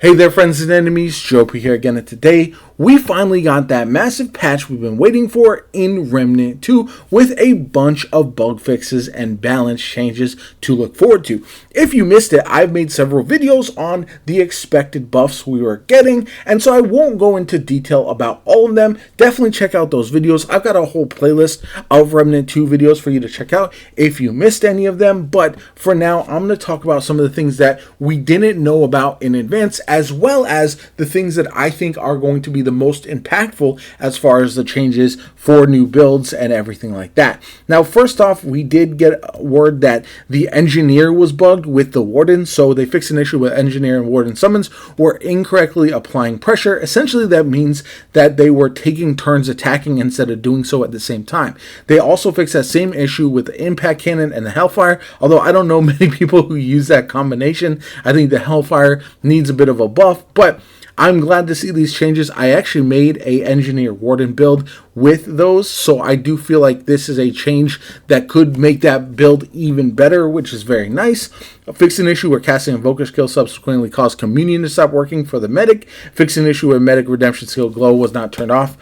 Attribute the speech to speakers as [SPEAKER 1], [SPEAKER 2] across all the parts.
[SPEAKER 1] Hey there, friends and enemies, JoPa here again, and today we finally got that massive patch we've been waiting for in Remnant 2 with a bunch of bug fixes and balance changes to look forward to. If you missed it, I've made several videos on the expected buffs we were getting, and so I won't go into detail about all of them. Definitely check out those videos. I've got a whole playlist of Remnant 2 videos for you to check out if you missed any of them, but for now, I'm going to talk about some of the things that we didn't know about in advance, as well as the things that I think are going to be the most impactful as far as the changes for new builds and everything like that. Now, first off, we did get word that the engineer was bugged with the warden, so they fixed an issue with engineer and warden summons were incorrectly applying pressure. Essentially, that means that they were taking turns attacking instead of doing so at the same time. They also fixed that same issue with the impact cannon and the hellfire, although I don't know many people who use that combination. I think the hellfire needs a bit of a buff, but I'm glad to see these changes. I actually made a engineer warden build with those, so I do feel like this is a change that could make that build even better, which is very nice. Fix an issue where casting invoker skill subsequently caused communion to stop working for the medic. Fix an issue where medic redemption skill glow was not turned off.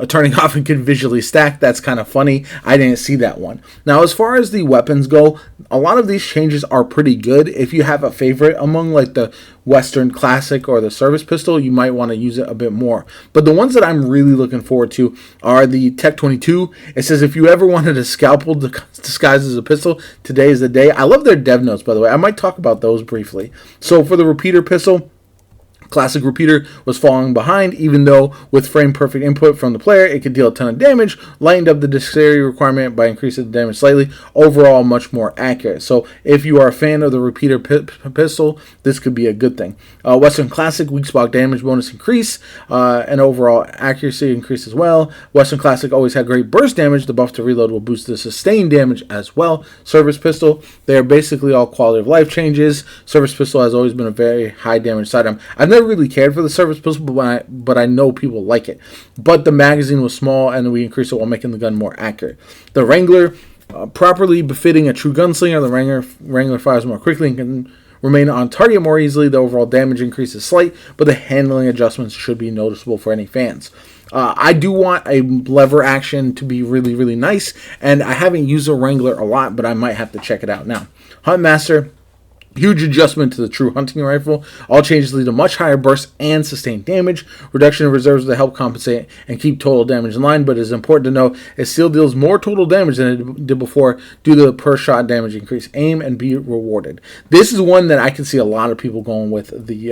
[SPEAKER 1] Turning off and can visually stack. That's kind of funny. I didn't see that one. Now, as far as the weapons go, a lot of these changes are pretty good. If you have a favorite among like the Western Classic or the Service Pistol, you might want to use it a bit more. But the ones that I'm really looking forward to are the Tech 22. It says if you ever wanted a scalpel disguised as a pistol, today is the day. I love their dev notes, by the way. I might talk about those briefly. So for the repeater pistol, Classic Repeater was falling behind, even though with frame perfect input from the player, it could deal a ton of damage, lightened up the dexterity requirement by increasing the damage slightly, overall much more accurate. So if you are a fan of the Repeater pistol, this could be a good thing. Western Classic, weak spot damage bonus increase, and overall accuracy increase as well. Western Classic always had great burst damage. The buff to reload will boost the sustained damage as well. Service Pistol, they are basically all quality of life changes. Service Pistol has always been a very high damage sidearm. I've never really cared for the Service Pistol, but I know people like it. But the magazine was small, and we increased it while making the gun more accurate. The Wrangler, properly befitting a true gunslinger, the Wrangler fires more quickly and can remain on target more easily. The overall damage increase is slight, but the handling adjustments should be noticeable for any fans. I do want a lever action to be really, really nice, and I haven't used the Wrangler a lot, but I might have to check it out now. Huntmaster, huge adjustment to the true hunting rifle. All changes lead to much higher burst and sustained damage. Reduction of reserves to help compensate and keep total damage in line, but it is important to know it still deals more total damage than it did before due to the per shot damage increase. Aim and be rewarded. This is one that I can see a lot of people going with, the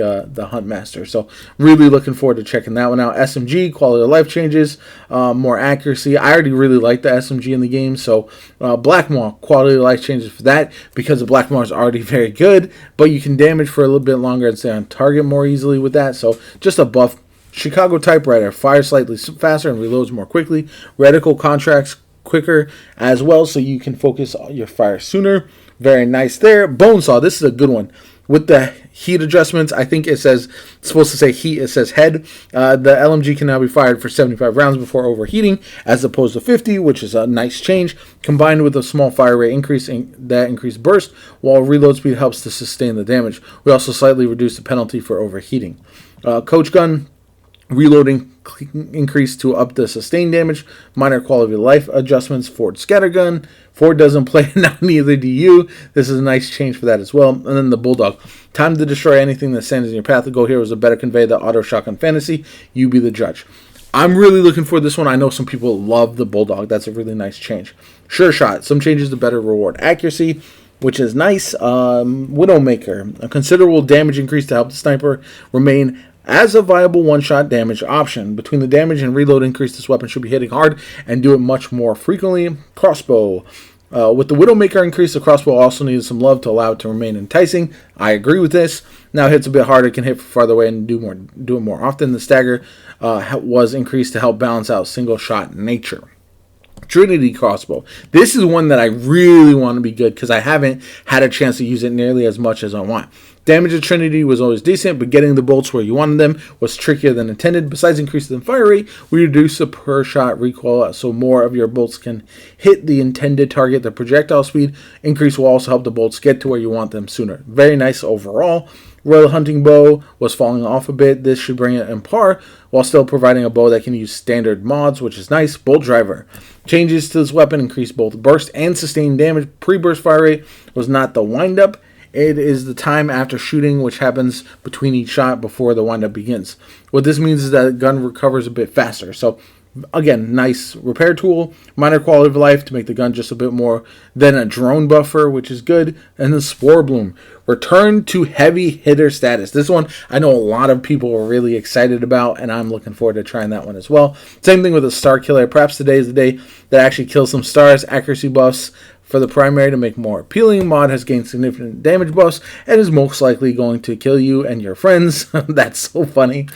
[SPEAKER 1] Huntmaster. So really looking forward to checking that one out. SMG, quality of life changes, more accuracy. I already really like the SMG in the game, so Blackmaw, quality of life changes for that because the Blackmaw is already very good. But you can damage for a little bit longer and stay on target more easily with that. So just a buff. Chicago Typewriter, fires slightly faster and reloads more quickly. Reticle contracts quicker as well, so you can focus your fire sooner. Very nice there. Bonesaw, this is a good one. With the heat adjustments, I think it's supposed to say heat, it says head. The LMG can now be fired for 75 rounds before overheating, as opposed to 50, which is a nice change. Combined with a small fire rate increase, that increased burst, while reload speed helps to sustain the damage. We also slightly reduce the penalty for overheating. Coach Gun, reloading increase to up the sustained damage. Minor quality of life adjustments. Ford Scattergun. Ford doesn't play, now neither do you. This is a nice change for that as well. And then the Bulldog. Time to destroy anything that stands in your path. The goal here was to better convey the auto shotgun fantasy. You be the judge. I'm really looking for this one. I know some people love the Bulldog. That's a really nice change. Sure Shot. Some changes to better reward accuracy, which is nice. Widowmaker. A considerable damage increase to help the sniper remain as a viable one-shot damage option. Between the damage and reload increase, this weapon should be hitting hard and do it much more frequently. Crossbow. With the Widowmaker increase, the crossbow also needed some love to allow it to remain enticing. I agree with this. Now it hits a bit harder, it can hit farther away and do it more often. The stagger was increased to help balance out single-shot nature. Trinity crossbow. This is one that I really want to be good because I haven't had a chance to use it nearly as much as I want. Damage of Trinity was always decent, but getting the bolts where you wanted them was trickier than intended. Besides increasing the fire rate, we reduce the per shot recoil so more of your bolts can hit the intended target. The projectile speed increase will also help the bolts get to where you want them sooner. Very nice overall. Royal Hunting Bow was falling off a bit. This should bring it in par while still providing a bow that can use standard mods, which is nice. Bolt Driver. Changes to this weapon increase both burst and sustained damage. Pre-burst fire rate was not the wind-up. It is the time after shooting, which happens between each shot before the wind-up begins. What this means is that the gun recovers a bit faster. So, again, nice repair tool. Minor quality of life to make the gun just a bit more than a drone buffer, which is good. And the Spore Bloom. Return to heavy hitter status. This one I know a lot of people are really excited about, and I'm looking forward to trying that one as well. Same thing with the Star Killer. Perhaps today is the day that actually kills some stars. Accuracy buffs for the primary to make more appealing. Mod has gained significant damage buffs and is most likely going to kill you and your friends. That's so funny.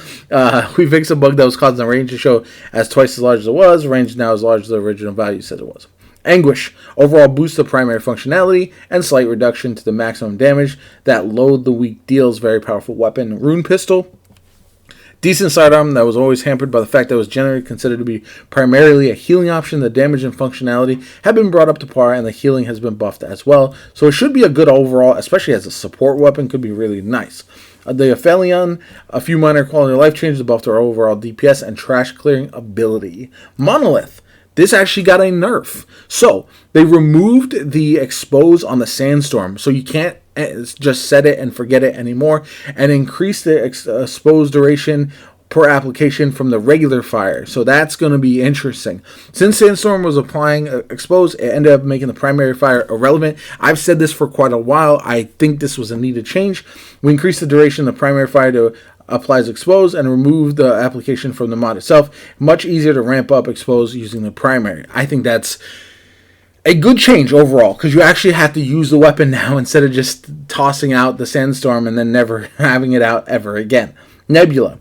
[SPEAKER 1] We fixed a bug that was causing the range to show as twice as large as it was. Range now as large as the original value said it was. Anguish. Overall boost the primary functionality and slight reduction to the maximum damage that Load the Weak deals. Very powerful weapon. Rune Pistol. Decent sidearm that was always hampered by the fact that it was generally considered to be primarily a healing option. The damage and functionality have been brought up to par, and the healing has been buffed as well. So it should be a good overall, especially as a support weapon, could be really nice. The Aphelion, a few minor quality of life changes buffed our overall DPS and trash clearing ability. Monolith. This actually got a nerf. So they removed the expose on the Sandstorm, so you can't just set it and forget it anymore, and increase the expose duration per application from the regular fire. So that's going to be interesting. Since Sandstorm was applying expose, it ended up making the primary fire irrelevant. I've said this for quite a while. I think this was a needed change. We increased the duration of the primary fire to applies expose and remove the application from the mod itself. Much easier to ramp up expose using the primary. I think that's a good change overall, because you actually have to use the weapon now instead of just tossing out the Sandstorm and then never having it out ever again. Nebula.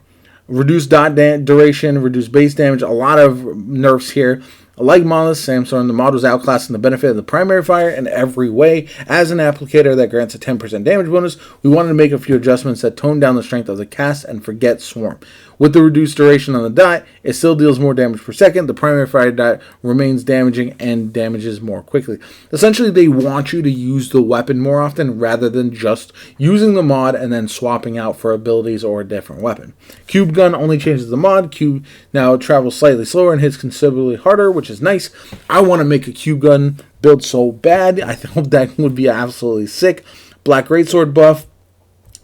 [SPEAKER 1] Reduced dot duration, reduced base damage, a lot of nerfs here. Like Monolith, Sandstorm, the mod was outclassing the benefit of the primary fire in every way. As an applicator that grants a 10% damage bonus, we wanted to make a few adjustments that tone down the strength of the cast and forget Swarm. With the reduced duration on the dot, it still deals more damage per second. The primary fire dot remains damaging and damages more quickly. Essentially, they want you to use the weapon more often rather than just using the mod and then swapping out for abilities or a different weapon. Cube Gun only changes the mod. Cube now travels slightly slower and hits considerably harder, which is nice. I want to make a Cube Gun build so bad. I hope that would be absolutely sick. Black Greatsword buff.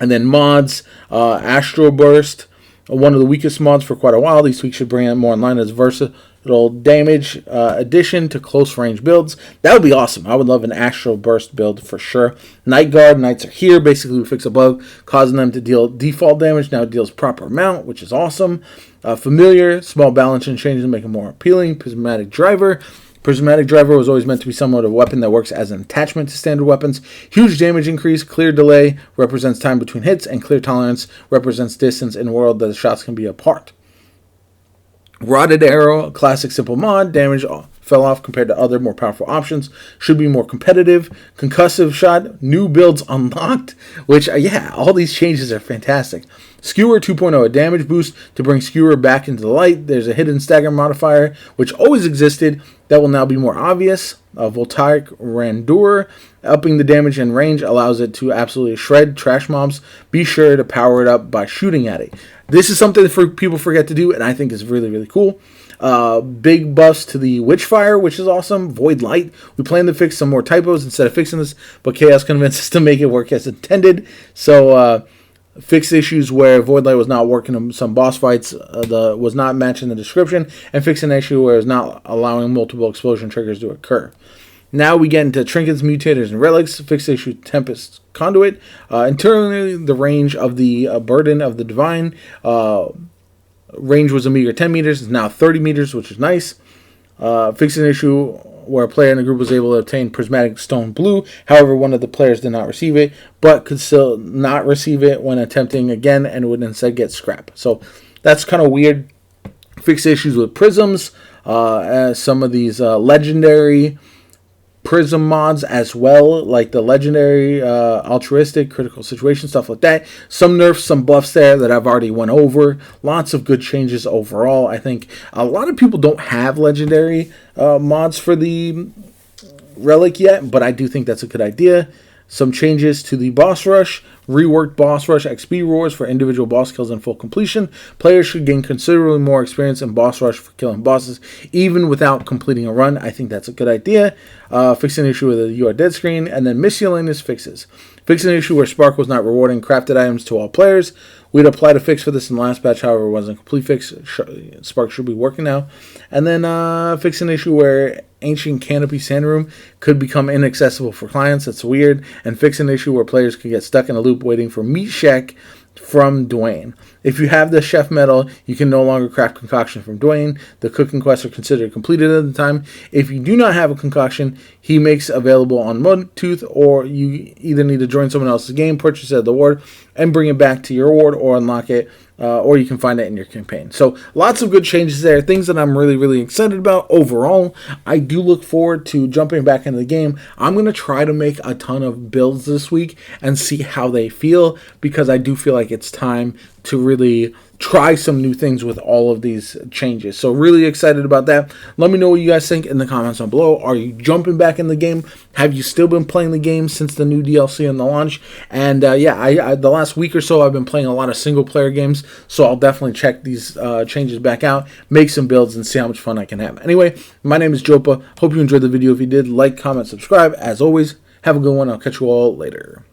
[SPEAKER 1] And then mods, Astral Burst. One of the weakest mods for quite a while. These tweaks should bring it more in line as versatile damage addition to close range builds. That would be awesome. I would love an Astral Burst build for sure. Night Guard, Knights are here. Basically, we fix a bug causing them to deal default damage. Now it deals proper amount, which is awesome. Familiar, small balance and changes to make it more appealing. Prismatic Driver. Prismatic Driver was always meant to be somewhat of a weapon that works as an attachment to standard weapons. Huge damage increase, clear delay represents time between hits, and clear tolerance represents distance in a world that the shots can be apart. Rotted Arrow, classic simple mod, damage fell off compared to other more powerful options. Should be more competitive. Concussive Shot, new builds unlocked, which, yeah, all these changes are fantastic. Skewer 2.0, a damage boost to bring Skewer back into the light. There's a hidden stagger modifier, which always existed, that will now be more obvious. Voltaic Randor, upping the damage and range allows it to absolutely shred trash mobs. Be sure to power it up by shooting at it. This is something that people forget to do, and I think is really, really cool. Big buffs to the Witchfire, which is awesome. Void Light. We plan to fix some more typos instead of fixing this, but Chaos convinced us to make it work as intended. So, fix issues where Void Light was not working in some boss fights, was not matching the description, and fix an issue where it's not allowing multiple explosion triggers to occur. Now we get into Trinkets, Mutators, and Relics. Fix issue Tempest Conduit. Internally, the range of the Burden of the Divine. Range was a meager 10 meters. It's now 30 meters, which is nice. Fix an issue where a player in the group was able to obtain Prismatic Stone Blue. However, one of the players did not receive it, but could still not receive it when attempting again and would instead get scrap. So that's kind of weird. Fix issues with prisms. Some of these legendary prism mods as well, like the legendary altruistic critical situation, stuff like that. Some nerfs, some buffs there that I've already went over. Lots of good changes overall. I think a lot of people don't have legendary mods for the relic yet, but I do think that's a good idea. some changes to the boss rush, reworked boss rush XP rewards for individual boss kills and full completion. Players should gain considerably more experience in boss rush for killing bosses, even without completing a run. I think that's a good idea. Fixing an issue with a "You Are Dead" screen, and then miscellaneous fixes. Fixing an issue where Spark was not rewarding crafted items to all players. We'd applied a fix for this in the last patch, however, it wasn't a complete fix. Spark should be working now. And then fix an issue where Ancient Canopy Sandroom could become inaccessible for clients. That's weird. And fix an issue where players could get stuck in a loop waiting for Meat Shack from Dwayne. If you have the chef medal, you can no longer craft concoction from Dwayne. The cooking quests are considered completed at the time. If you do not have a concoction, he makes available on Mudtooth, or you either need to join someone else's game, purchase it at the ward, and bring it back to your ward, or unlock it, or you can find it in your campaign. So lots of good changes there, things that I'm really, really excited about overall. I do look forward to jumping back into the game. I'm going to try to make a ton of builds this week and see how they feel, because I do feel like it's time to really try some new things with all of these changes. So really excited about that. Let me know what you guys think in the comments down below. Are you jumping back in the game? Have you still been playing the game since the new DLC and the launch? And yeah, the last week or so I've been playing a lot of single player games, so I'll definitely check these changes back out, make some builds, and see how much fun I can have. Anyway, my name is JoPa. Hope you enjoyed the video. If you did, like, comment, subscribe. As always, have a good one. I'll catch you all later.